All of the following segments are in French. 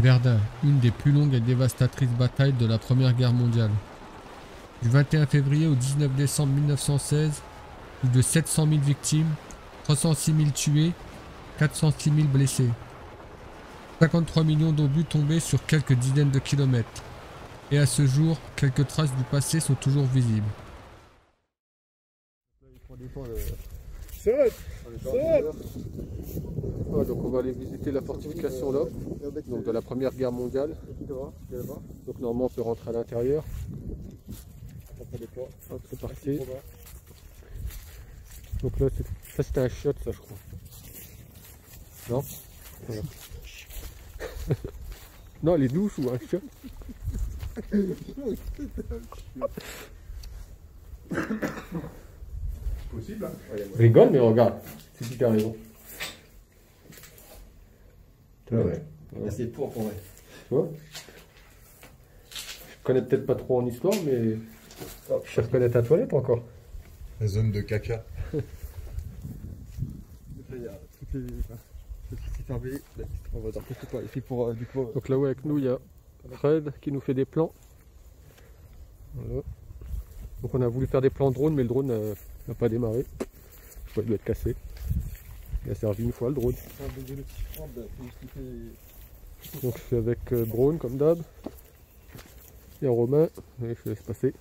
Verdun, une des plus longues et dévastatrices batailles de la Première Guerre mondiale. Du 21 février au 19 décembre 1916, plus de 700 000 victimes, 306 000 tués, 406 000 blessés. 53 millions d'obus tombés sur quelques dizaines de kilomètres. Et à ce jour, quelques traces du passé sont toujours visibles. Ouais, donc on va aller visiter la fortification là, donc de la Première Guerre mondiale. Donc normalement on peut rentrer à l'intérieur. Hop, c'est parti. Donc là, ça c'était un chiotte, ça je crois. Non voilà. Non, les douches ou un chiotte. Possible, hein. Rigole, mais regarde, c'est super raison. Ouais. C'est pour vrai. Tu vois, je connais peut-être pas trop en histoire, mais je sais reconnaître ta toilette encore. La zone de caca. Il y a toutes les petits fermés. On va dire que c'est pas ici pour du coup. Donc là-haut avec nous, il y a Fred qui nous fait des plans. Voilà. Donc on a voulu faire des plans drone, mais le drone n'a pas démarré. Je crois qu'il doit être cassé. Il a servi une fois le drone. Donc je suis avec Braun comme d'hab. Et Romain, et je laisse passer.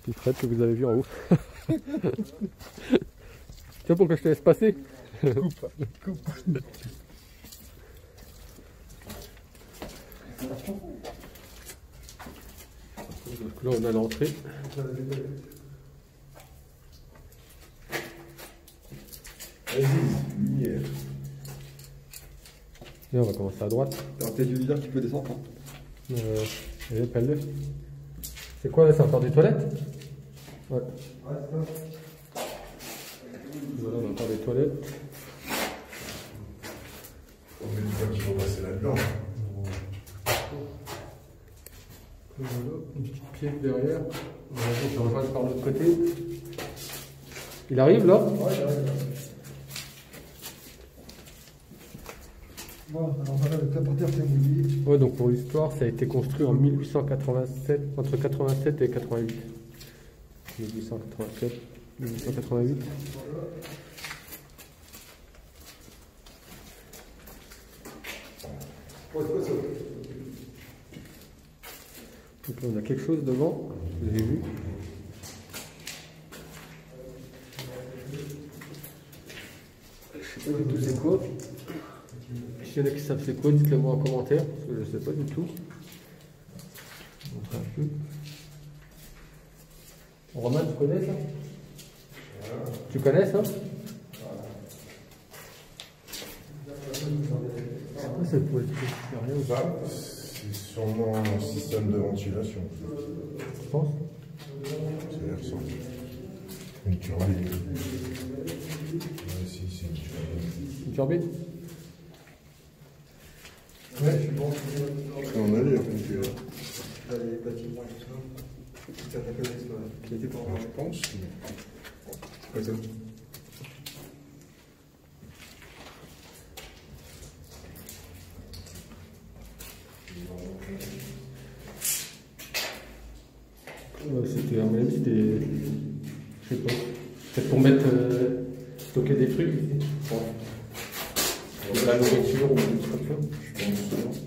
Puis Fred que vous avez vu en haut. Tu vois pourquoi je te laisse passer? Coupe. Donc là on a l'entrée. Lumière. Et on va commencer à droite. Alors peut-être du leader qui peut descendre. Hein. Allez, appelle-le. C'est quoi là? C'est encore des toilettes? Ouais. Voilà, on a encore des toilettes. On met une fois qu'il faut passer là-dedans. Voilà, une petite pièce derrière. On va rejoindre par l'autre côté. Il arrive là? Ouais, il arrive. Bon, alors voilà, le porteur c'est mouillé. Ouais, donc pour l'histoire, ça a été construit en 1887, entre 87 et 88. 1887, 1888. Donc là, on a quelque chose devant, vous avez vu. Je sais pas du tout c'est quoi. S'il y en a qui savent c'est quoi, dites-le moi en commentaire, parce que je sais pas du tout. Je vais montrer un peu. Romain, tu connais ça? Tu connais ça? C'est quoi cette poêle? Ça, c'est sûrement un système de ventilation. Tu penses? Ça a ressemble. Une turbine. Ouais, si, c'est une turbine. Une turbine? Ouais, je suis bon. On a vu, après, tu vois. Là, les bâtiments et tout ça. Ça connaissent qui était pour moi. Je pense. Ouais, ça. C'était à mon avis, c'était. Je sais pas. Peut-être pour mettre. Stocker des trucs ici. Ouais. De la nourriture ou des trucs comme ça. Je pense.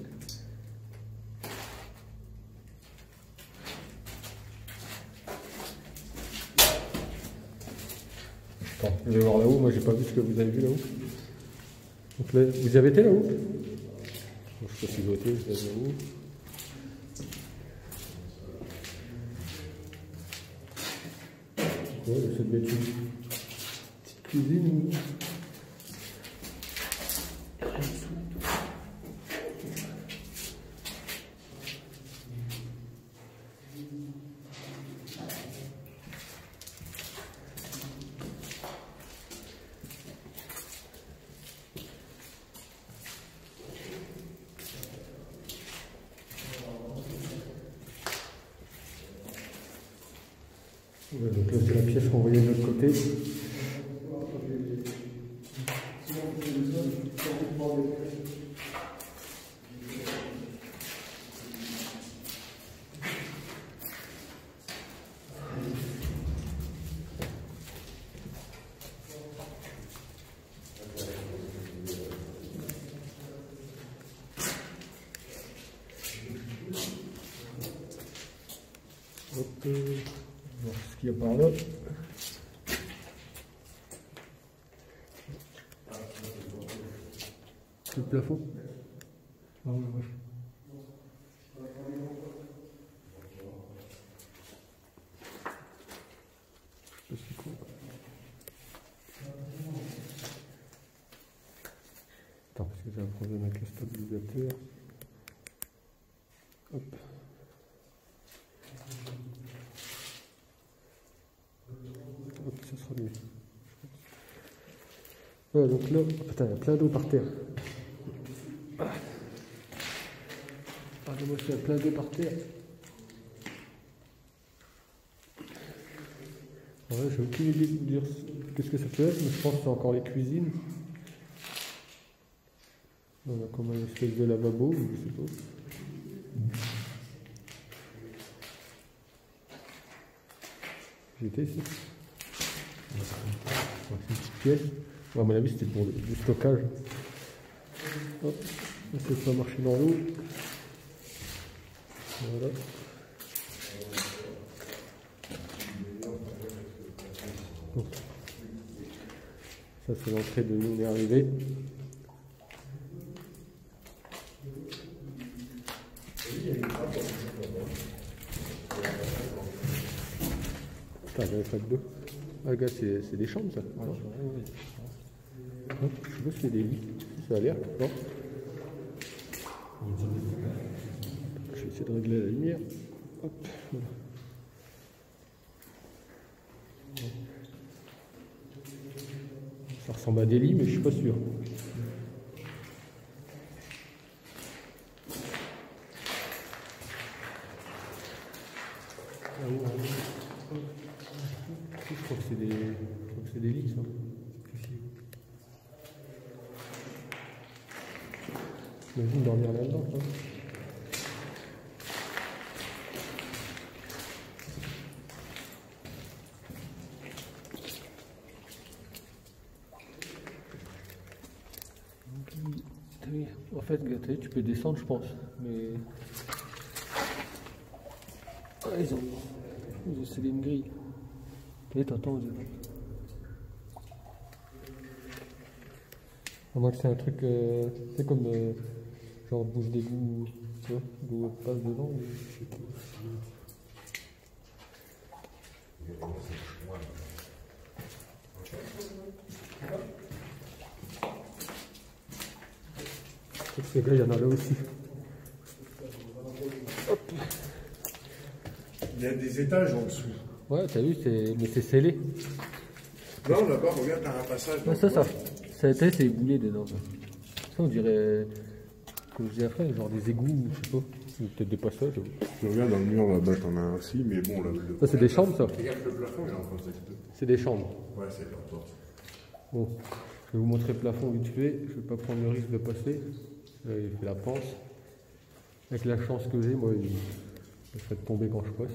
Attends, je vais voir là-haut. Moi, j'ai pas vu ce que vous avez vu là-haut. Donc là, vous y avez été là-haut? Je sais pas si vous avez été, vous avez là-haut. Ouais, ça devait être une petite cuisine. Ouais, donc là c'est la pièce qu'on voyait de l'autre côté. voir ce qu'il y a par là. Le plafond. Ah ouais, ouais. Je sais pas c'est quoi. Attends, parce que j'ai un problème avec le stabilisateur. Hop. Hop, ça sera mieux. Voilà, donc là, putain, il y a plein d'eau par terre. Regardez-moi, il y a plein d'eau par terre. Ouais, j'ai aucune idée de vous dire qu'est-ce que ça peut être, mais je pense que c'est encore les cuisines. On a comme une espèce de lavabo, je sais pas. J'étais ici. C'est une petite pièce. Ouais, à mon avis, c'était pour du stockage. Hop, on ne pas marcher dans l'eau. Voilà. Bon. Ça, c'est l'entrée de nous, on est arrivé. Putain, j'avais pas de dos. Ah, gars, c'est des chambres, ça. Ouais, je sais pas si c'est des lits. Ça a l'air, non? Je vais essayer de régler la lumière. Hop, voilà. Ça ressemble à des lits, mais je suis pas sûr. Je crois que c'est des lits, ça. J'imagine dormir là-dedans, quoi. En fait, tu peux descendre, je pense, mais ah, ils ont scellé une grille. Et t'entends, à moins que c'est un truc, c'est comme genre bouche d'égout, tu vois, d'où on passe dedans. Mais... Ces gars, il y en a là aussi. Hop. Il y a des étages en dessous. Ouais, t'as vu, mais c'est scellé. Non, là-bas, regarde, t'as un passage. Ouais, ça a été, c'est éboulé dedans. Ça, on dirait, comme je disais après, genre des égouts, je sais pas. Peut-être des passages. Tu regardes dans le mur là-bas, t'en as un aussi, mais bon, là. Ça, c'est des chambres, ça. Regarde le plafond, il est en train de s'exploser. C'est des chambres. Ouais, c'est leur porte. Bon, je vais vous montrer le plafond vite fait. Je vais pas prendre le risque de passer. Là, il fait la panse. Avec la chance que j'ai, moi, il serait de tomber quand je passe.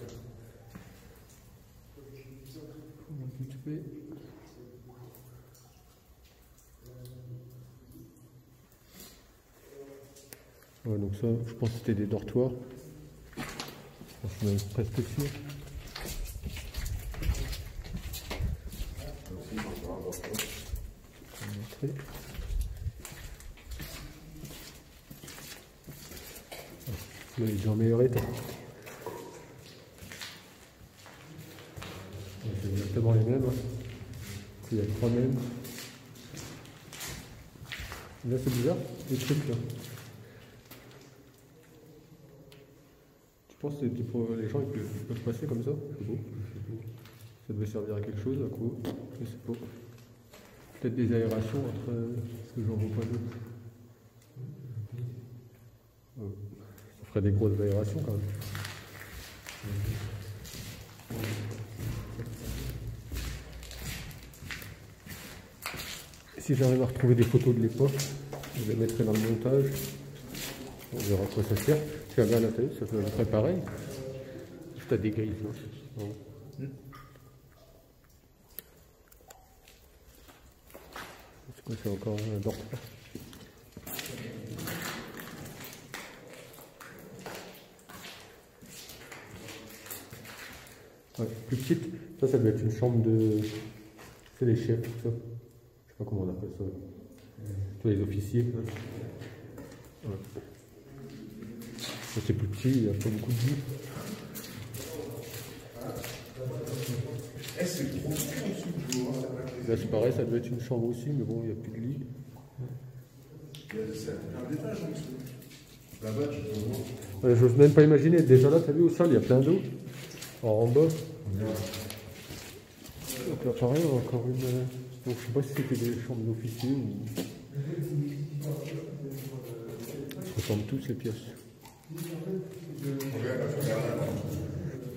Vite fait. Ouais, donc ça, je pense que c'était des dortoirs. Je suis même presque sûr. Là, il est en meilleur état. C'est exactement les mêmes. Hein. Il y a 3 mêmes. Là, c'est bizarre, les trucs là. Tu penses que c'est pour les gens qui peuvent passer comme ça? C'est beau. Ça devait servir à quelque chose, à quoi? Je sais pas. Peut-être des aérations entre ce que j'en vois pas d'autres. Ça ferait des grosses aérations quand même. Si j'arrive à retrouver des photos de l'époque, je les mettrai dans le montage. On verra à quoi ça sert. Tu as bien la tête, ça peut être pareil. Tu as des grilles, non? C'est quoi, c'est encore un dortoir? Ouais, plus petite. Ça doit être une chambre de. C'est les chefs, tout ça. Je sais pas comment on appelle ça. Tu vois, les officiers. Ouais. Ça, c'est plus petit, il n'y a pas beaucoup de lit. C'est trop petit en dessous du jour. Là, c'est pareil, ça doit être une chambre aussi, mais bon, il n'y a plus de lit. C'est un étage en dessous. Là-bas, tu peux voir. Ouais, j'ose même pas imaginer. Déjà là, t'as vu au sol, il y a plein d'eau. En bas. Donc là, pareil, encore une. Donc, je sais pas si c'était des chambres d'officiers ou. Ils ressemblent tous les pièces.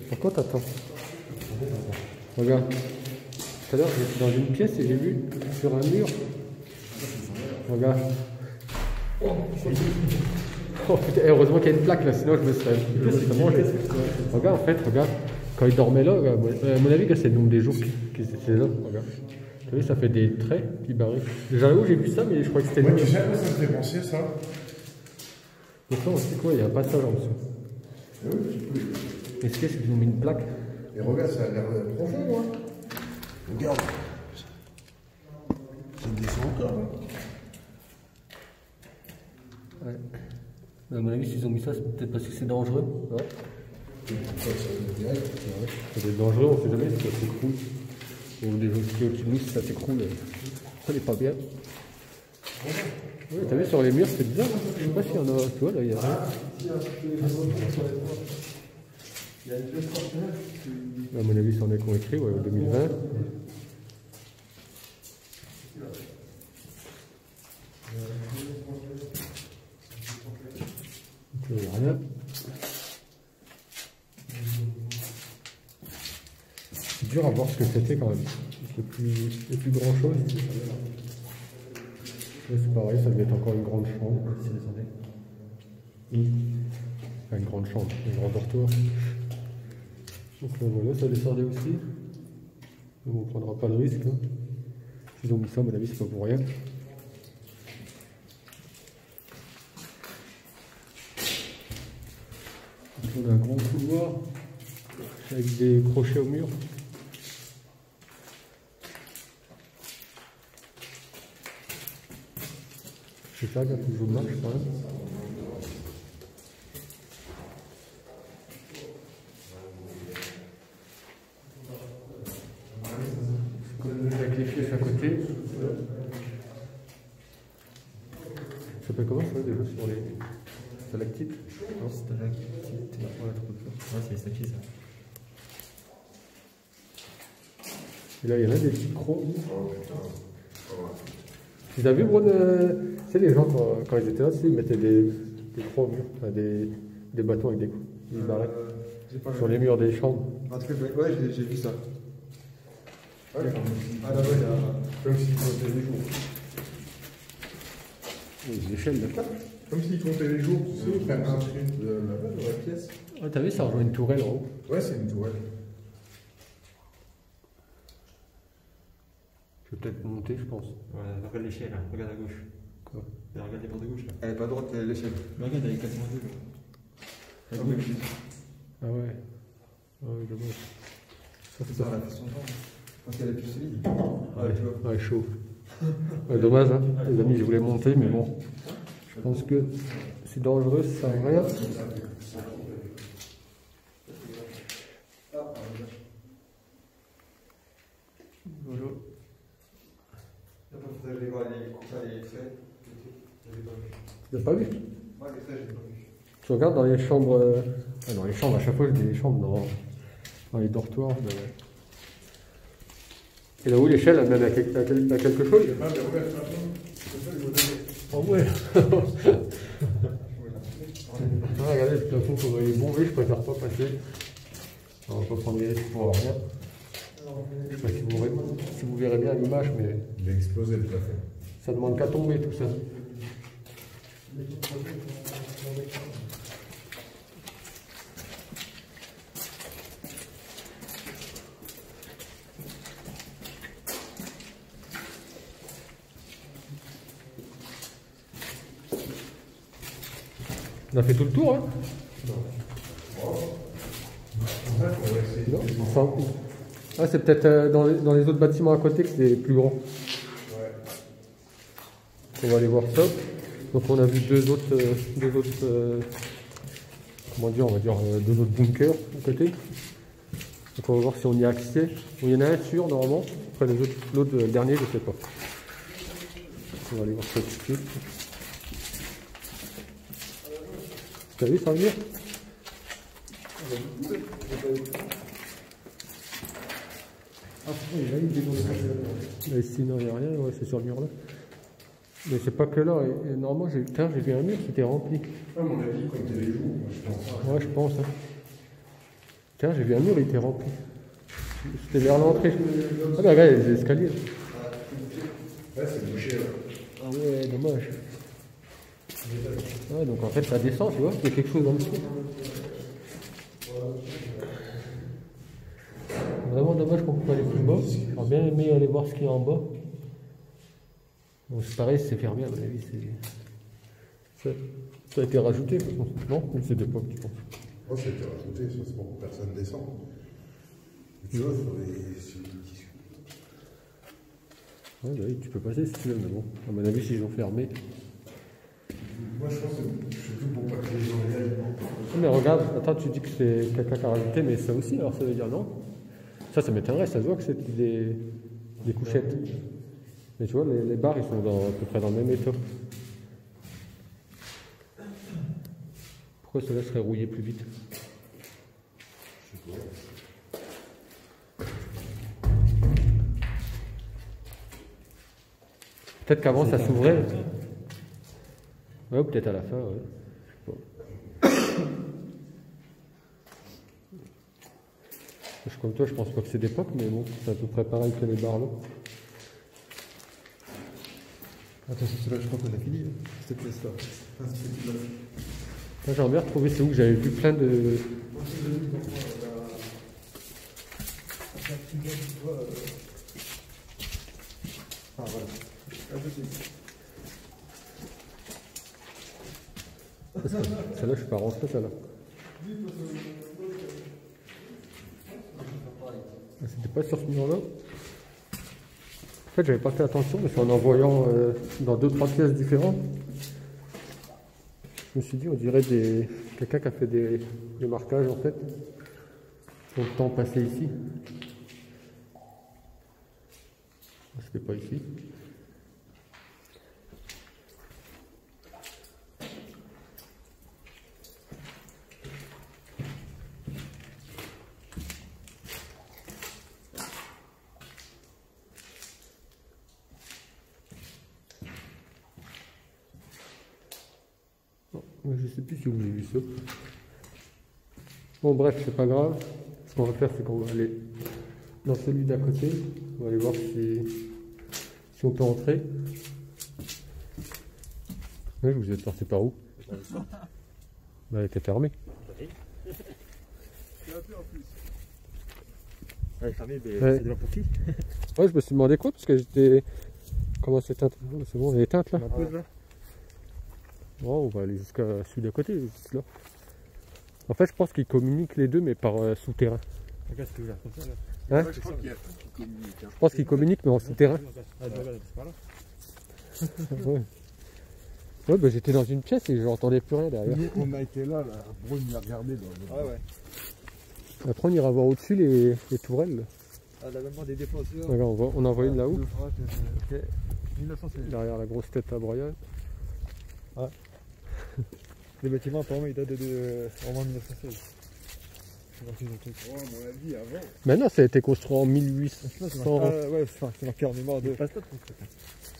Par contre, attends. Regarde. Tout à l'heure, j'étais dans une pièce et j'ai vu sur un mur. Regarde. Oh putain, heureusement qu'il y a une plaque là, sinon je me serais mangé. Regarde, en fait, regarde. Quand il dormait là, à mon avis, c'est le nombre des jours qu'ils étaient là. Regarde. Tu vois, ça fait des traits, puis barrés. Déjà là où j'ai vu ça, mais je crois que c'était le Tu sais à quoi ça me fait penser, ça? donc là, c'est quoi? Il y a un passage en dessous. Est-ce que c'est qu'ils ont mis une plaque? Et regarde, ça a l'air profond, hein. Regarde. Ça descend encore. Ouais. Mais à mon avis, s'ils ont mis ça, c'est peut-être parce que c'est dangereux. Ouais. Ça doit être Ça doit être dangereux, on sait jamais si ça s'écroule. Ou des choses au-dessus de nous, si ça s'écroule, ça n'est pas bien. Ouais, t'as vu sur les murs, c'est bizarre. Hein, je sais pas s'il y en a. Tu vois, là, il y a rien. À mon avis, c'en est qu'on écrit, ouais, 2020. Il n'y a rien. C'est dur à voir ce que c'était quand même. Les plus grand chose. Là, c'est pareil, ça devait être encore une grande chambre. Enfin, une grande chambre, un grand dortoir. Donc là voilà, ça descendait aussi. Donc, on ne prendra pas de risque. Hein. S'ils ont mis ça, à mon avis, c'est pas pour rien. Donc, on a un grand couloir avec des crochets au mur. C'est ça, regarde, toujours de marche quand même. Avec les flèches à côté. Ça s'appelle comment ça déjà sur les stalactites? Non, stalactite. Ouais, c'est les stalactites, ça. Et là, il y en a des petits crocs. Tu as vu, Brune, tu sais, les gens, quand ils étaient là, ils mettaient des crocs au mur, enfin, des bâtons avec des barrettes sur les murs des chambres. En tout cas, ouais, j'ai vu ça. Ouais, Ah là, ouais, comme s'ils comptaient les jours. Les échelles de Comme s'ils comptaient les jours, tu sais, faire un truc de la pièce. Ah, t'as vu, ça rejoint une tourelle en haut. Ouais, c'est une tourelle. Je vais peut-être monter, je pense. Voilà, regarde l'échelle, là. Regarde à gauche. Quoi? Regarde les bords de gauche, là. Elle est pas à droite, elle est l'échelle. Mais regarde, elle est quasiment deux, là. Ah oui, oui. Ah ouais. Ah oui, dommage. Ça, C'est ça, elle a fait son temps. Parce qu'elle est plus solide. Ouais, tu vois. ouais, chaud. Ouais, dommage, hein. Les amis, je voulais monter, mais bon. Je pense que c'est dangereux, ça sert à rien. Voilà. Je vais voir les traits. Tu l'as pas vu? Moi, les traits, j'ai pas vu. Tu regardes dans les chambres. Dans les chambres, à chaque fois, je dis les chambres, dans les dortoirs. Et là où l'échelle, elle mène à quelque chose? Ah, mais regarde, c'est ça, je vous donne. Oh ouais. Ah, regardez, le plafond, quand il est bon, je préfère pas passer. On va pas prendre les risques pour rien. Je sais pas si vous verrez bien l'image, mais Il a explosé le plafond. ça demande qu'à tomber tout ça. On a fait tout le tour, hein? Non, enfin, ah, c'est peut-être dans les autres bâtiments à côté que c'est plus grand. On va aller voir ça. Donc on a vu deux autres comment dire, on va dire deux autres bunkers à côté. Donc on va voir si on y a accès. Il y en a un sûr normalement. Après les autres, l'autre, le dernier, je sais pas. On va aller voir ça tout de suite. Tu as vu ça venir? Là, ici, non, il n'y a rien, ouais, c'est sur le mur là. Mais c'est pas que là, et normalement j'ai vu un mur qui était rempli. À mon avis, comme tu les joues, je pense. Ouais, je pense. Hein. Tiens, j'ai vu un mur, il était rempli. C'était vers l'entrée. Ah bah regarde, les escaliers. Ouais, c'est bouché là. Ah ouais, dommage. Ouais, donc en fait ça descend, tu vois, il y a quelque chose en dessous. Vraiment dommage qu'on peut pas aller plus bas. J'aurais bien aimé aller voir ce qu'il y a en bas. Bon, c'est pareil, c'est fermé à mon avis. Ça a été rajouté, je pense. Non, c'était pas, tu penses. Oh, ça a été rajouté, ça c'est pour que personne descend. Tu vois, il faudrait essayer de tissu. Ouais, bah oui, tu peux passer si tu veux, mais bon, à mon avis, s'ils ont fermé. Moi, je pense que c'est surtout pour pas que les gens viennent. Mais regarde, attends, tu dis que c'est quelqu'un qui a rajouté, mais ça aussi, alors ça veut dire non. Ça m'étonnerait, ça se voit que c'est des couchettes. Mais tu vois, les barres, ils sont à peu près dans le même état. Pourquoi cela serait rouillé plus vite? Peut-être qu'avant ça s'ouvrait. Ouais, ou peut-être à la fin, ouais. Je sais pas. Je suis comme toi, je pense pas que c'est d'époque, mais bon, c'est à peu près pareil que les barres là. Attends, c'est là, je crois qu'on a fini. Cette pièce-là. J'aimerais bien retrouver, c'est où que j'avais vu plein de. Ah, voilà. Celle-là, je suis pas rentré, celle-là. C'était pas sur ce mur-là. En fait, j'avais pas fait attention, mais c'est en voyant dans 2-3 pièces différentes. Je me suis dit, on dirait quelqu'un qui a fait des marquages en fait. Pour le temps passé ici. C'était pas ici. Je sais plus si vous avez vu ça. Bon bref, c'est pas grave. Ce qu'on va faire, c'est qu'on va aller dans celui d'à côté. On va aller voir si on peut entrer. Oui, vous êtes sorti par où? Bah, elle était fermée. Elle est fermée, mais Ouais. c'est de la pour qui? Ouais, je me suis demandé quoi parce que j'étais. Comment c'est éteinte? C'est bon, elle est éteinte là. La pause là? Bon, on va aller jusqu'à celui d'à côté, juste là. En fait, je pense qu'ils communiquent les deux, mais par souterrain. Regarde ce que je veux dire, comme ça là. Hein? Je crois qu'il y a tout qui communique. Hein. Je pense qu'ils communiquent, mais en souterrain. Ah, regarde, c'est par là. Ouais, ouais bah, j'étais dans une pièce et j'entendais plus rien derrière. Nous, on a été là, Brune m'a regardé dans le. Ah ouais. Après, on ira voir au-dessus les tourelles. Là. Ah, l'avènement des défenseurs. Regarde, on en voit une là-haut, Ok. 1916. derrière la grosse tête à Brian. Le bâtiment, apparemment, il date de vraiment 1916. C'est parti dans le truc. Oh, à mon avis, avant. Maintenant, ça a été construit en 1800. Ah ouais, c'est marqué en mémoire de. Parce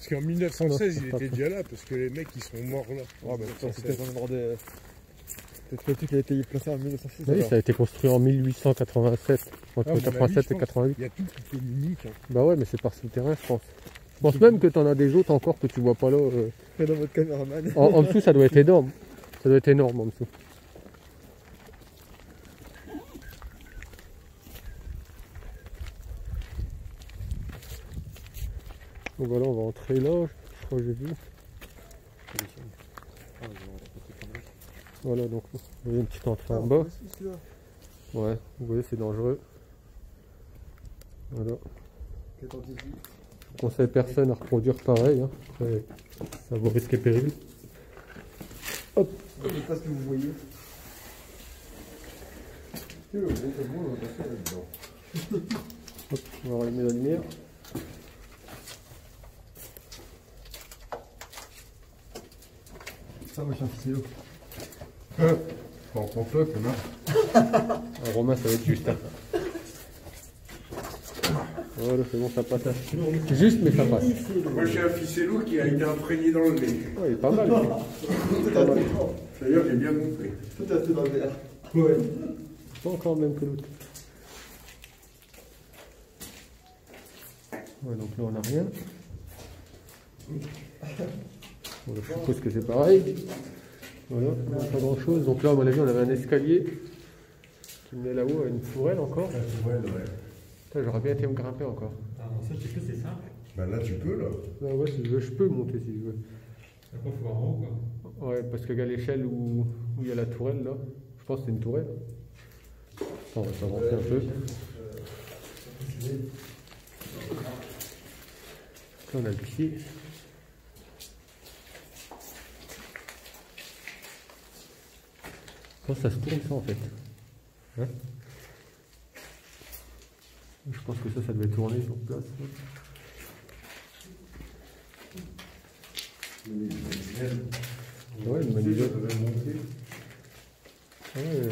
qu'en 1916, il était déjà là, parce que les mecs, ils sont morts là. Ouais, mais c'est peut-être en mémoire de. Peut-être le truc qui a été placé en 1906. Oui, ça a été construit en 1887, entre Ah, mon 87 avis, et 88. Il y a tout qui communique. Hein. Bah ouais, mais c'est par souterrain, je pense. Je pense même que t'en as des autres encore que tu vois pas là. Dans votre caméraman. En dessous, ça doit être énorme. Ça doit être énorme en dessous. Donc voilà, on va entrer là. Je crois que j'ai vu. Voilà, donc il y a une petite entrée en bas. Ouais, vous voyez, c'est dangereux. Voilà. Je conseille personne à reproduire pareil. Hein. Après, ça vaut risque et péril. Hop. Je sais pas ce que vous voyez. Hop, on va rallumer la lumière. Ça, moi, je suis un ficello. On prend pas, connard. Un Romain, ça va être juste. Hein. Voilà, c'est bon, ça passe. C'est juste, mais ça passe. Moi, j'ai un ficello qui a été imprégné dans le nez. Ouais, il est pas mal. Lui. D'ailleurs, j'ai bien compris. Tout à fait dans le verre. Ouais. Pas encore le même que l'autre. Ouais, donc là, on n'a rien. Bon, là, je suppose que c'est pareil. Voilà, pas grand chose. Donc là, à mon avis, on avait un escalier qui menait là-haut à une tourelle encore. Ouais, ouais. Putain, j'aurais bien été me grimper encore. Ah non, ça, je sais que c'est simple. Ben là, tu peux, là. Là, ouais, si je veux, je peux monter si je veux. Après, il faut voir en haut, quoi. Ouais, parce qu'il y a l'échelle où il y a la tourelle là. Je pense que c'est une tourelle. Attends, on va s'avancer un peu. Là, on a le pied. Je pense que ça se tourne ça en fait. Hein? Je pense que ça devait tourner sur place. Ouais, une manivelle. Ouais.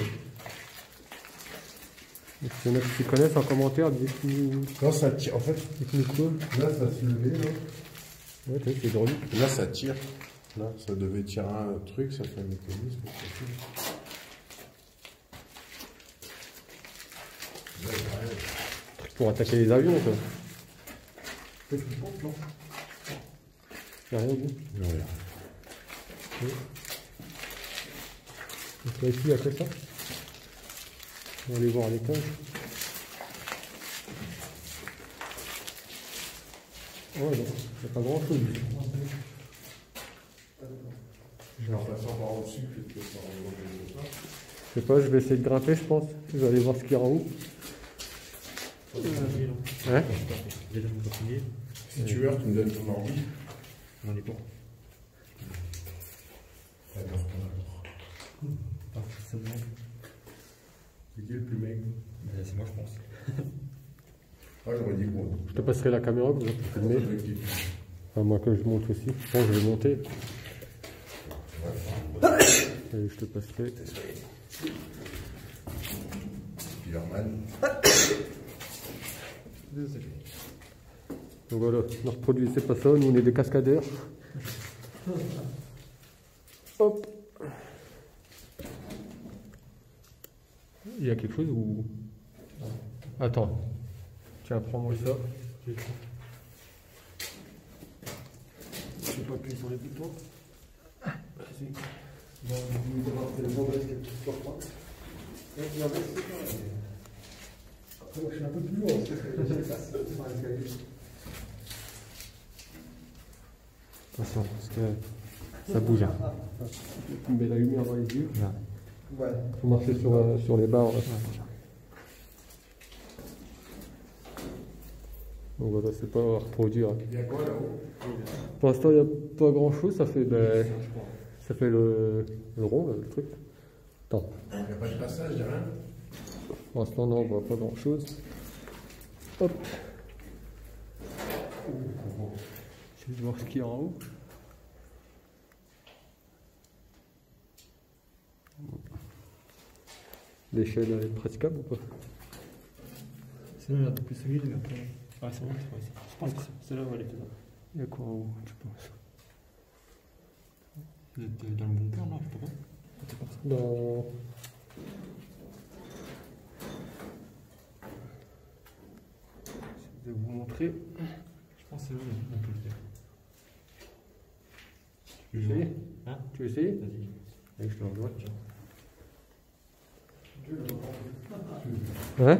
S'il y en a qui s'y connaissent en commentaire, dites-nous. Quand ça tire, en fait, Dites-nous quoi. là, ça se levait, là. Ouais, t'as vu, c'est hydraulique. Là, ça tire. Là, ça devait tirer un truc, ça fait un mécanisme. Pour attaquer les avions, quoi. Qu'est-ce que tu penses, non? Y'a rien au bout. Non, rien. Donc là, ici, il y a que ça. On va aller voir à l'étage. Ouais, non, il n'y a pas grand chose. Je vais en passant par au-dessus, que par en haut. Je sais pas, je vais essayer de grimper, je pense. Je vais aller voir ce qu'il y a en haut. Ouais. Déjà, on va continuer. Si tu veux, tu me donnes ton ordi. On est bon. D'accord. Ah, ça me manque. C'est qui le plus maigre? C'est moi, je pense. Ah, j'aurais dit gros. Je te passerai la caméra pour filmer. Enfin, moi que je monte aussi. Je pense que je vais monter. Et je te passerai. Spiderman. Donc voilà, ne reproduisez pas ça, nous on est des cascadeurs. Hop. Il y a quelque chose où... Attends. Tiens, prends-moi ça. Je vais pas appuyer sur les boutons. Après, moi, je suis un peu plus lourd. Attention, parce que ça bouge. Hein. Tu me mets la lumière dans les yeux. Ouais. Faut marcher sur les barres. Donc voilà, c'est pas à reproduire. Il y a quoi là-haut? Pour l'instant, il n'y a pas grand chose. Ça fait, le rond, le truc. Attends. Il n'y a pas de passage, il n'y a rien. Pour l'instant, non, on voit pas grand chose. Hop. Je vais voir ce qu'il y a en haut. L'échelle est praticable ou pas? C'est là, un peu plus solide, mais après. Ah, c'est bon, c'est pas ici. Je pense que c'est là où elle est dedans. Il y a quoi en haut, tu penses? Vous êtes dans le bon plan, non? Je sais pas. C'est pas ça. Dans... Je vais vous montrer. Je pense que c'est là où on peut le faire. Tu veux essayer? Hein? Tu veux essayer? Vas-y. Allez, je te rejoins. Hein?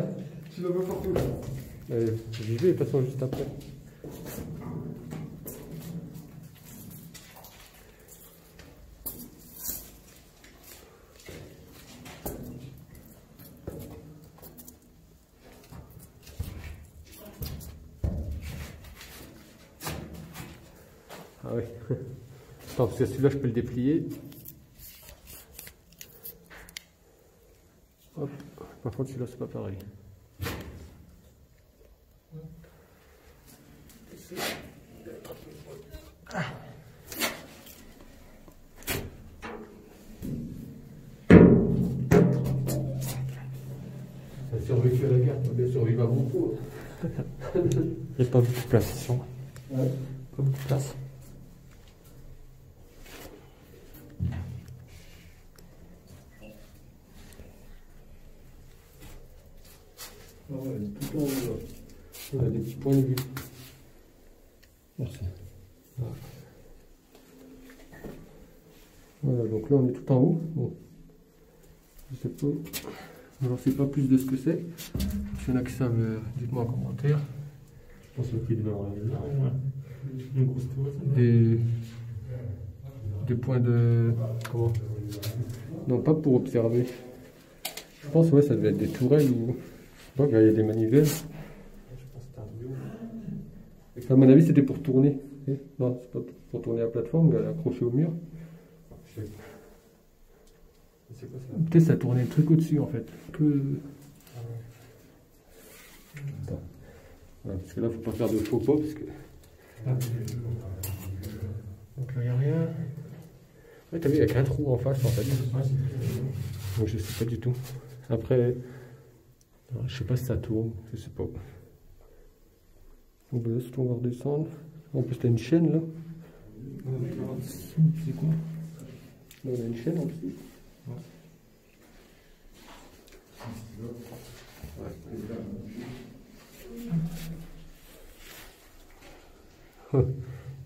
Tu vas pas partout là. Allez, j'y vais, passons juste après. ouais. Attends, parce que celui-là, je peux le déplier. Hop. Par contre, celui-là, c'est pas pareil. Ça a survécu à la guerre, ça va bien survivre à beaucoup. Il n'y a pas beaucoup de place ici. Ouais. Pas beaucoup de place. Ah ouais, tout en haut là. Il a des petits points de vue. Merci. Voilà, donc là on est tout en haut. Bon. Je sais pas. J'en sais pas plus de ce que c'est. S'il y en a qui savent, dites-moi en commentaire. Je pense qu'il devait avoir une grosse tour. Des points de. Comment? Non, pas pour observer. Je pense ouais ça devait être des tourelles ou. Je sais pas, il y a des manivelles. Je pense que c'était un truc. À mon avis c'était pour tourner. Non, c'est pas pour tourner la plateforme, mais elle est accrochée au mur. C'est quoi ça? Peut-être ça tournait le truc au-dessus en fait. Attends. Voilà, parce que là faut pas faire de faux pas parce que. Donc là il n'y a rien. Ouais, t'as vu, il n'y a qu'un trou en face en fait. Donc je sais pas du tout. Après, je sais pas si ça tourne, je sais pas. Donc là, surtout on va redescendre. En plus t'as une chaîne là. C'est quoi? Là on a une chaîne en dessous.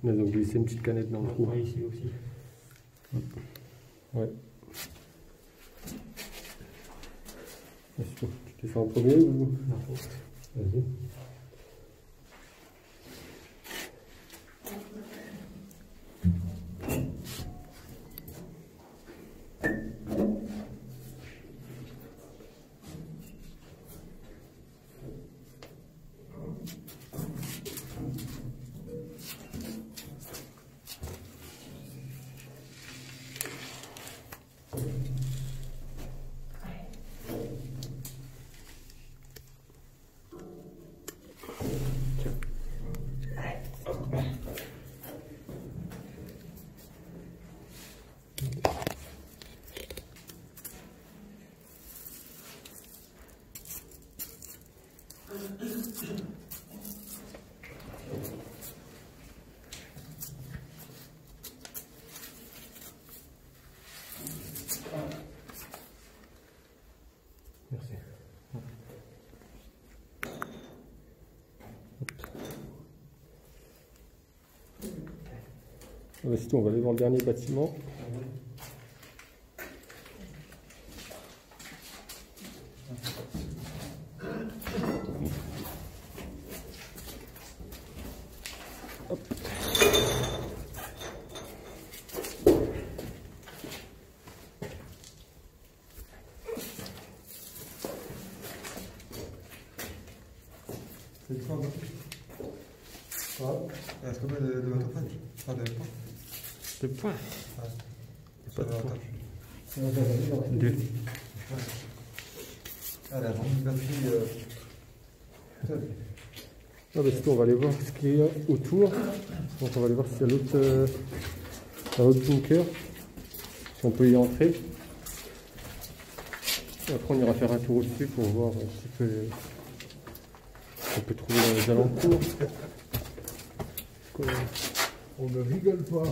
On a donc glissé une petite canette dans le trou. Ouais, ici aussi. Ouais. Tu t'es fait en premier ou? Vas-y. Merci. C'est tout, on va aller voir le dernier bâtiment. Hop. C'est quoi? Est-ce que vous avez de votre page? Pas de points? De points. Pas de points. Deux. Ah, la grande batterie. Ah bah c'est tout, on va aller voir ce qu'il y a autour. Donc on va aller voir s'il y a un autre bunker. Si on peut y entrer. Et après on ira faire un tour au-dessus pour voir si on peut trouver dans les alentours. On ne rigole pas.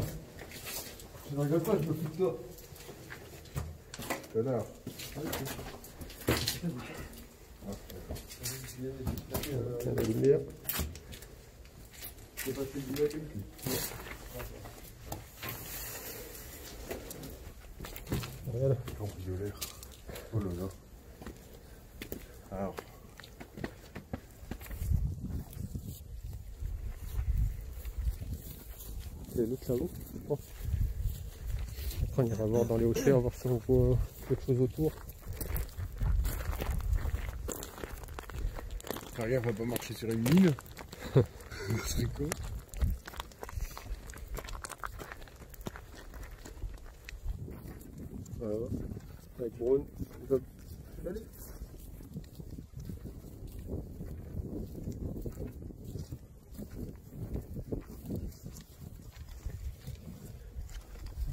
Je ne regarde pas, je me fous de toi. Tout à l'heure. Tiens, la lumière. C'est passé du lac. Voilà. Cambriolaire. Oh là là. Alors. Il y a l'autre là-haut, je pense. Après on ira voir dans les hauteurs, voir si on voit quelque chose autour. Regarde, on va pas marcher sur une mine. C'est con. Voilà. Avec Brown. Hop. Allez.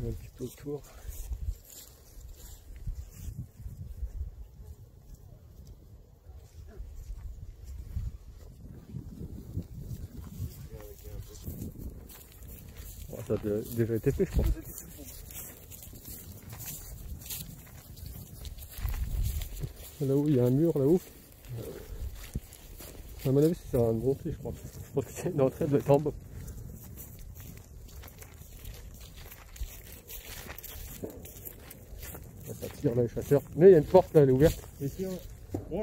Un petit peu autour. Bon, ça a déjà été fait, je pense. Là-haut, il y a un mur, là-haut. À mon avis, ça sert à rien de monter, je pense. Je pense que c'est une entrée de en bas. Ça tire là, les chasseurs. Mais il y a une porte là, elle est ouverte. Ici, il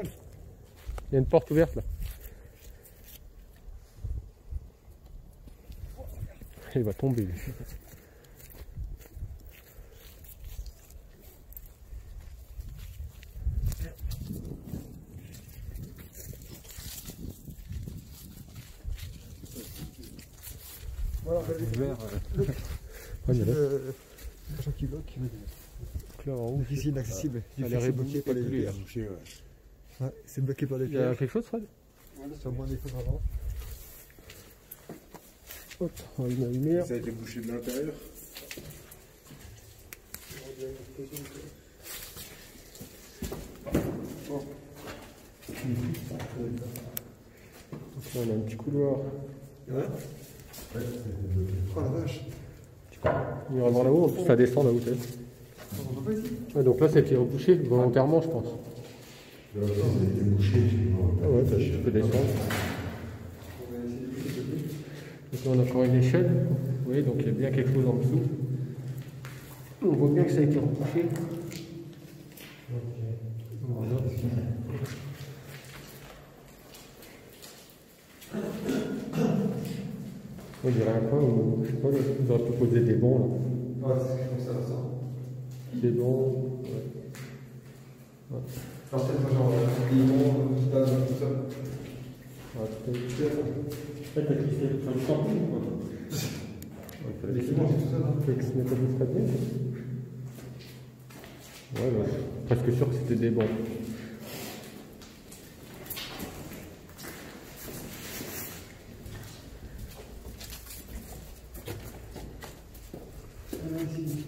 y a une porte ouverte là. Il va tomber lui. Voilà, Vert. le Ouais, il y a là. machin qui bloque. Donc là en haut, Donc ici inaccessible. ça a l'air bloqué par les ébouillé. Bouché, ouais. Ouais, c'est bloqué par les Il y a pierres. quelque chose, Fred? C'est au moins des choses avant. Hop, on allume la lumière. Ça a été bouché de l'intérieur. Donc là, on a un petit couloir. Ouais. Oh la vache. Il va voir là-haut, en plus ça descend là-haut. Tu sais. On voit pas ici. Ouais, donc là, c'était rebouché volontairement, je pense. Là, ça a été bouché. Ah ouais, tu peux descendre. Donc là, on a encore une échelle. Vous voyez, donc il y a bien quelque chose en dessous. On voit bien que ça a été rebouché. Voilà. On dirait un coin où, je sais pas, ils auraient pu poser des bancs là. Ouais, c'est comme ça, ça. Des bancs. Ouais. Alors peut-être genre limon, stade, tout ça. Ouais, peut-être qu'il s'est fait un camping quoi. Ouais, il fallait Les ciments, c'est tout ça, non? que ce n'était pas très bien. Ouais, ouais, presque sûr que c'était des bancs. Ici.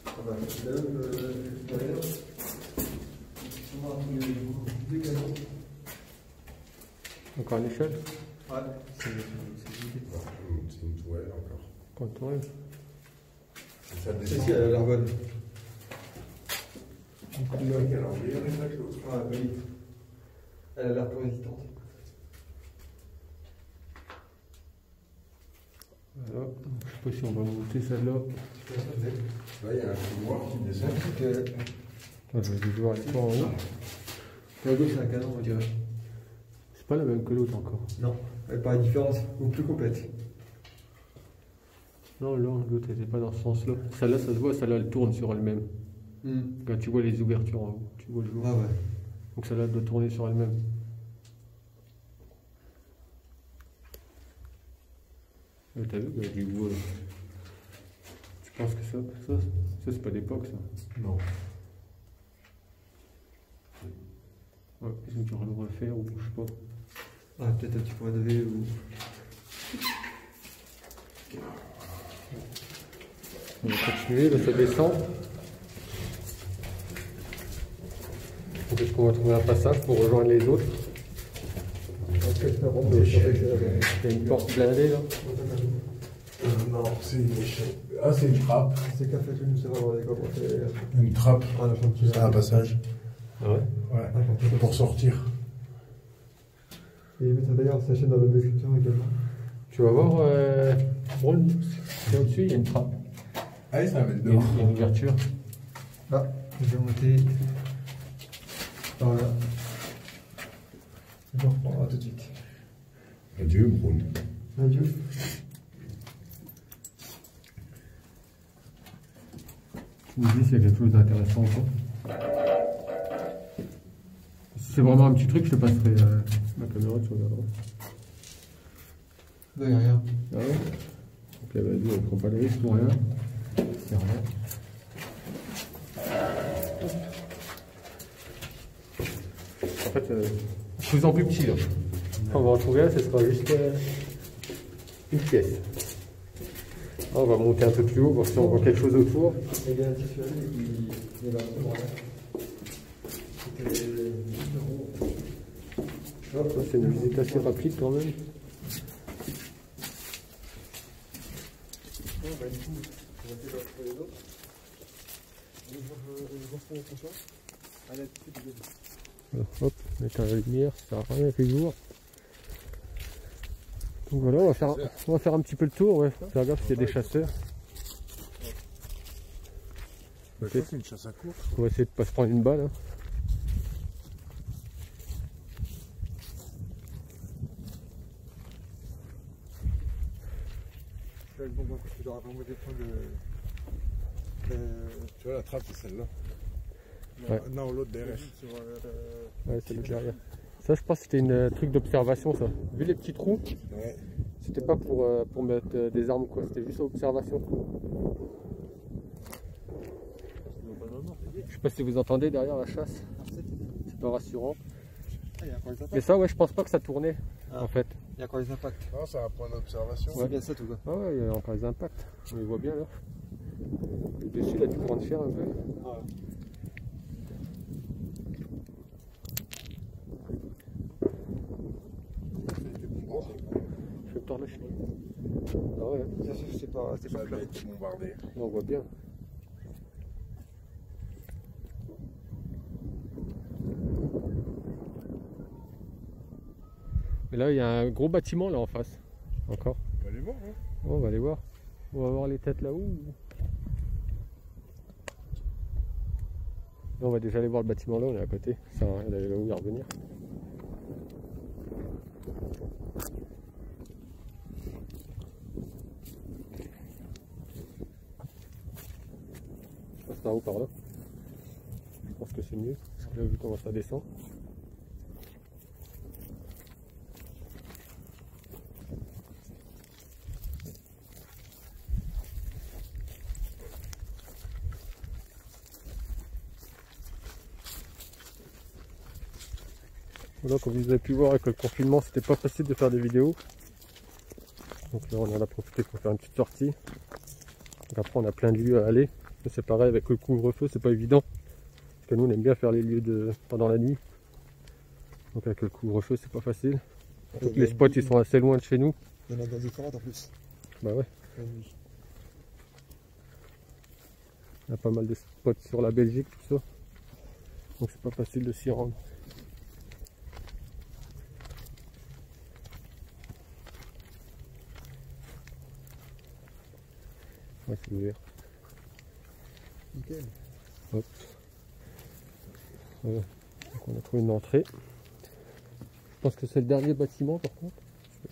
Ah bah, c'est là derrière. On va deux canons. Encore une échelle. Ouais. C'est une toile encore. Quand on arrive. Ça descend. Celle-ci, elle a l'air bonne. Elle a l'air meilleure que l'autre. Ah oui. Elle a l'air plus résistante. Voilà. Je sais pas si on va monter celle-là. Là, il y a un couloir qui descend. Je vais voir elle pas en haut. La gauche, c'est un canon, on dirait. C'est pas la même que l'autre encore. Non, elle paraît différente ou plus complète. Non, l'autre n'était pas dans ce sens-là. Celle-là, ça se voit, celle-là, elle tourne sur elle-même. Quand tu vois les ouvertures en haut, tu vois le jour. Ah ouais. Donc celle-là doit tourner sur elle-même. T'as vu, il y a du bois là. Tu penses que ça c'est pas d'époque ça? Non. Ouais, ils ont dû le refaire ou je sais pas. Ah, peut-être un petit point de V ou. On va continuer, là ça descend. Peut-être qu'on va trouver un passage pour rejoindre les autres. Il y a une porte blindée là. Non, c'est une échelle. Ah, c'est une trappe. C'est qu'à fait que nous savons les comment c'est. Une trappe. Ah, la chantier. C'est un passage. Ah ouais? Ouais. C'est pour sortir. Et mettre d'ailleurs sa chaîne dans la description également. Tu vas voir, Braun, c'est au-dessus, il y a une trappe. Ah oui, ça va mettre Il y a dehors. une ouverture. Ah, je vais monter. Voilà. Je reprends, à tout de suite. Adieu, Brown. Adieu. Tu me dis s'il y a quelque chose d'intéressant encore. Si c'est vraiment un petit truc, je te passerai ma caméra, tu regarderas. Non, il n'y a rien. Ah ouais? Ok, vas-y, on prend pas le risque pour rien. Il y a rien. fait, de plus en plus petit là. Quand on va en trouver un, ce sera juste une pièce. Là, on va monter un peu plus haut, voir si on voit quelque chose autour. Il y a un petit filet qui est là. C'est une visite assez rapide quand même. Du coup, on va essayer de trouver les autres. Je vois ce qu'on prochain. Allez, tout de suite. Hop, mettre la lumière, ça sert à rien, il fait jour. Donc voilà, on va faire un petit peu le tour, ouais. Faire gaffe s'il y a des chasseurs. Bah, ça, c'est une chasse à course. On va essayer de pas se prendre une balle. Hein. Tu vois, la trappe, c'est celle-là. Ouais. Non, l'autre derrière. Ouais, c'est le derrière. Ça, je pense que c'était un truc d'observation, ça. Vu les petits trous, Ouais. c'était pas pour mettre des armes, quoi. C'était juste observation. Je sais pas si vous entendez derrière la chasse. C'est pas rassurant. Il y a encore les impacts. Mais ça, ouais, je pense pas que ça tournait, en fait. Il y a encore les impacts. Non, c'est un point d'observation. C'est bien ça, tout cas. Ah ouais, il y a encore les impacts. On les voit bien, là. Le dessus, il a dû prendre cher un peu. Je vais me tordre le chemin. Ah ouais, Bien sûr, c'est pas Ça a clair. été bombardé. on voit bien. Mais là, il y a un gros bâtiment là en face. Encore. On va aller voir, hein. On va aller voir. On va voir les têtes là-haut. Là, on va déjà aller voir le bâtiment là, on est à côté. Ça sert à rien d'aller là-haut et revenir. Je passe par où, par là. Je pense que c'est mieux, parce que là, vu comment ça descend. Voilà, comme vous avez pu voir avec le confinement, c'était pas facile de faire des vidéos. Donc là, on en a profité pour faire une petite sortie. Donc après, on a plein de lieux à aller. C'est pareil avec le couvre-feu, c'est pas évident. Parce que nous, on aime bien faire les lieux pendant la nuit. Donc avec le couvre-feu, c'est pas facile. Donc les spots, ils sont assez loin de chez nous. Il y en a dans différentes en plus. Bah ouais. Il y a pas mal de spots sur la Belgique, tout ça. Donc c'est pas facile de s'y rendre. Ouais, c'est ouvert. Nickel. Hop. Voilà. Donc on a trouvé une entrée. Je pense que c'est le dernier bâtiment par contre.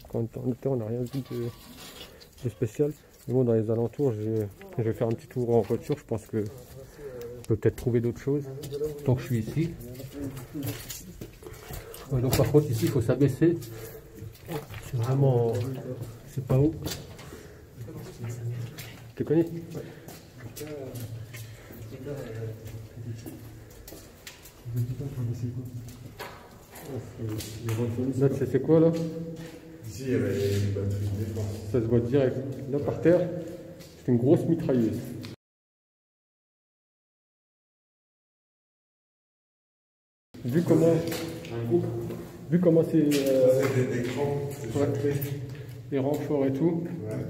Quand on était, on n'a rien vu de spécial. Mais bon, dans les alentours, je vais faire un petit tour en voiture. Je pense que je peux peut-être trouver d'autres choses. Tant que je suis ici. Ouais, donc par contre ici il faut s'abaisser. C'est vraiment... c'est pas haut. Tu connais? Là, c'est quoi là? Ici, il y avait une batterie de défense. Ça se voit direct. Là par terre, c'est une grosse mitrailleuse. Vu comment c'est C'est des écrans. ouais, les renforts et tout, Ouais.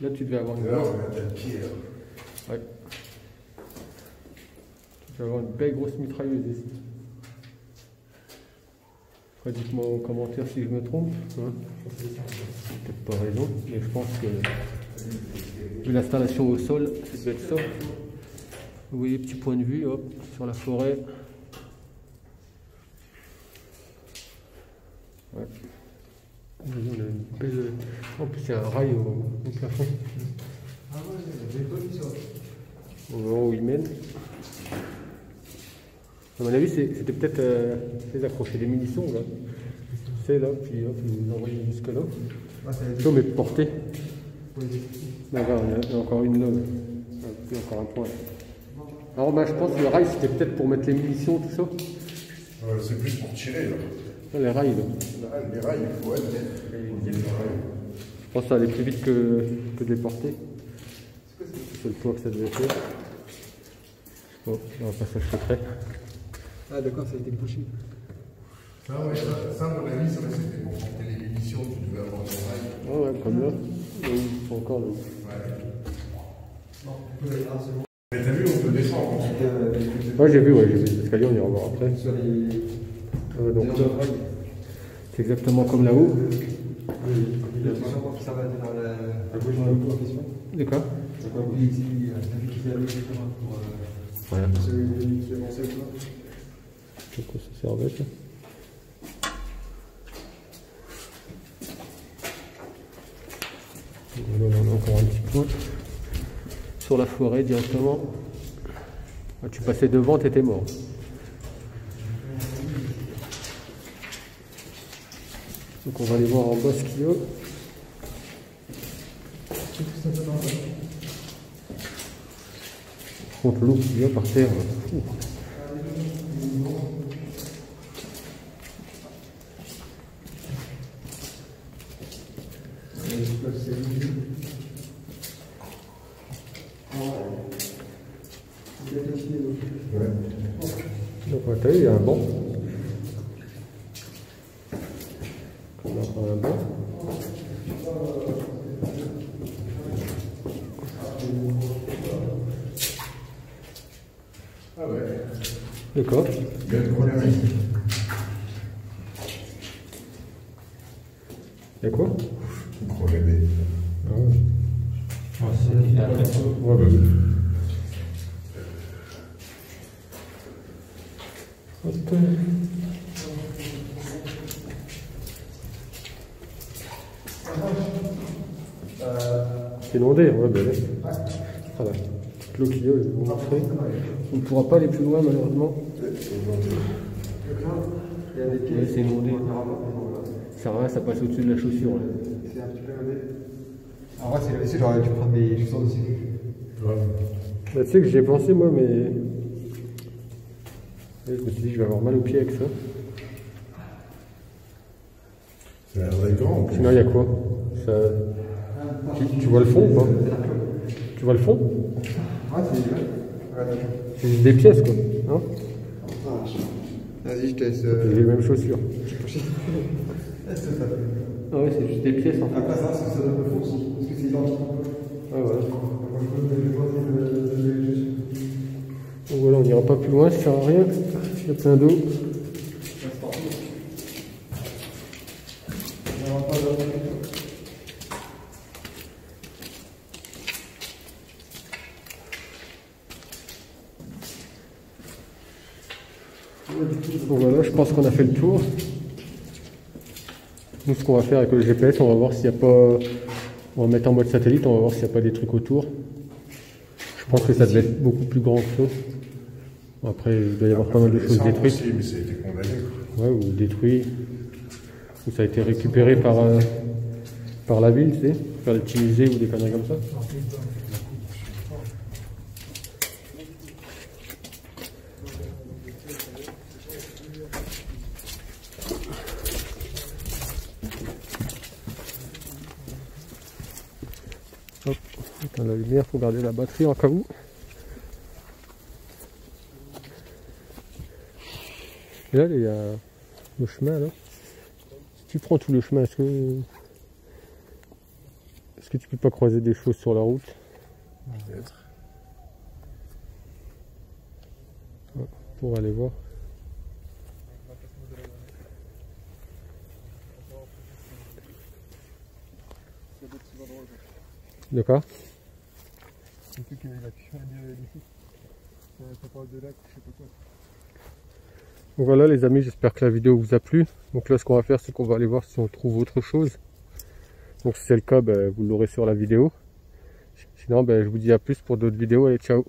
là tu devais avoir une Et là, on met un pied. Là. ouais. Tu devais avoir une belle grosse mitrailleuse ici. Après, dites-moi en commentaire si je me trompe. Hein. Peut-être pas raison, mais je pense que vu l'installation au sol, ça doit être ça. Vous voyez, petit point de vue, hop, sur la forêt. Ouais. On a une belle... En plus, il y a un rail au plafond. Ah ouais, j'ai pas vu ça. On va voir où il mène. À mon avis, c'était peut-être les accrocher des munitions là. C'est là, puis hop, ils nous envoient jusque là. Ah, c'est Là, mais portée. Là, il y a encore une là. Ah, puis encore un point. Alors, bah, je pense que le rail, c'était peut-être pour mettre les munitions, tout ça. C'est plus pour tirer là. Les rails, là. Les rails, il faut être. Je pense que ça allait plus vite que de les porter. C'est le poids que ça devait faire. Bon, un passage secret. Ah d'accord, ça a été bouché. Ça, ouais, ça, à mon avis, ça c'était pour porter les munitions, tu devais avoir des rails. Ah ouais, comme là. Oui, encore là. Mais t'as vu, on peut descendre. Ouais, j'ai vu l'escalier, on ira voir après. Donc là, c'est exactement comme là-haut. D'accord. Voilà. C'est quoi ça servait ça? Voilà, on a encore un petit point sur la forêt directement. Ah, tu passais devant, t'étais mort. Donc on va aller voir en bas ce qu'il y a. Par contre l'eau qu'il y a par terre. Donc t'as vu, il y a un banc. On a encore un banc. Ah ouais. D'accord. Il y a de quoi là. Il y a quoi? Gros bébé. Ah ouais. Ouais, bah. C'est inondé, ouais, ben là. Voilà. L'eau qu'il y a, ils vont montrer. On ne pourra pas aller plus loin, malheureusement. Ouais, c'est inondé. Ça va, ça passe au-dessus de la chaussure. Là. C'est un petit peu inondé. En vrai, c'est le dessus, j'aurais dû prendre mes chaussures dessus. Bah, tu sais que j'y ai pensé, moi, mais. Je me suis dit, je vais avoir mal aux pieds avec ça. C'est un vrai grand. Sinon, il y a quoi ça... Tu vois le fond ou pas? Tu vois le fond? Ouais, C'est juste des pièces, quoi. Hein? Vas-y, je te laisse. J'ai les mêmes chaussures. Ah ouais, c'est juste des pièces en fait. Après ça, ça donne le fond aussi, parce que c'est identique. Ah voilà. Donc voilà, on n'ira pas plus loin, ça sert à rien. Il y a plein d'eau. Donc voilà, je pense qu'on a fait le tour. Nous, ce qu'on va faire avec le GPS, on va voir s'il n'y a pas... On va mettre en mode satellite, on va voir s'il n'y a pas des trucs autour. Je pense que ça devait être beaucoup plus grand que ça. Après, il doit y avoir pas mal de choses détruites. Aussi, mais ça a été condamné. Ouais, ou détruit. Ou ça a été récupéré par la ville, tu sais, faire des petits musées ou des conneries comme ça. Hop, éteins la lumière pour garder la batterie en cas où. Et là, il y a le chemin là. Si tu prends tout le chemin, est-ce que tu peux pas croiser des choses sur la route? Peut-être. Pour aller voir. D'accord. C'est truc qu'il a pu faire ici. Ça parle de lac, je sais pas quoi. Donc voilà les amis, j'espère que la vidéo vous a plu. Donc là ce qu'on va faire, c'est qu'on va aller voir si on trouve autre chose. Donc si c'est le cas, vous l'aurez sur la vidéo. Sinon je vous dis à plus pour d'autres vidéos. Allez, ciao.